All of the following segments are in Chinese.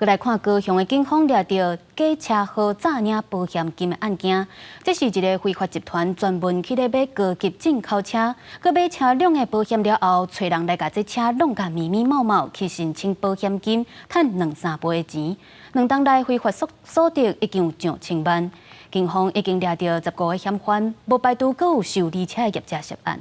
过来看高雄的警方抓到假车号诈领保险金的案件，这是一个非法集团专门去咧买高级进口车，佮买车辆的保险了后，找人来甲这车弄甲密密麻麻去申请保险金，赚2-3倍的钱。2档内非法所得已经有上千万，警方已经抓到15个嫌犯，无排除佮有修理车的业者涉案。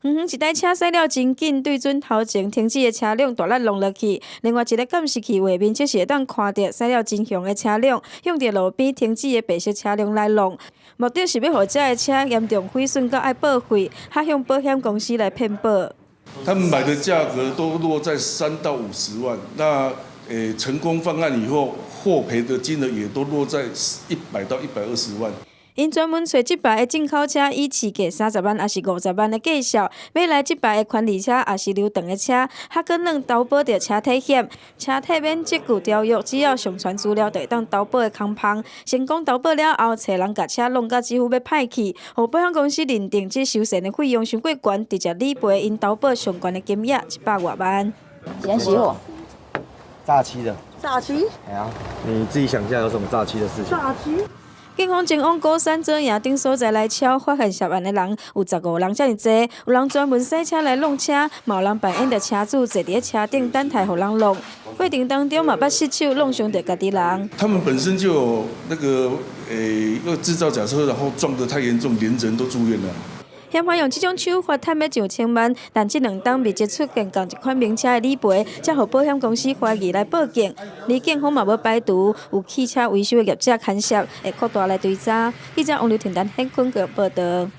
一台车驶了真紧，对准头前停止的车辆大力撞落去。另外一个监视器画面则是会当看到驶了真凶的车辆向着路边停止的白色车辆来弄，目的是要让这个车严重毁损，到爱报废，还向保险公司来骗保。他们买的价格都落在3到50万，那成功犯案以后，获赔的金额也都落在100到120万。因专门找这排的进口车，以市价30万还是50万的价数，买来这排的权利车还是流动的车，还佫能投保着车体险，车体免责具条约，只要上传资料就会当投保的空旁。成功投保了后，找人甲车弄到几乎要歹去，互保险公司认定这修缮的费用伤过悬，直接理赔因投保上悬的金额100多万。先熄火。诈欺的。诈欺？哎呀，你自己想一下有什么诈欺的事情？诈欺？警方前往高山遮野等所在来敲，发现涉案的人有15个人这么多，有人专门洗车来弄车，嘛有人扮演着车主坐伫车顶等待互人弄。过程当中嘛捌失手弄伤着家己人。他们本身就有那个要制造假车，然后撞得太严重，连人都住院了。嫌犯用这种手法赚要上千万，但这2档未接出现共一款名车的理赔，才互保险公司怀疑来报警。而警方嘛无排除有汽车维修的业者牵涉，会扩大来追查。记者王刘婷丹、hen坤报道。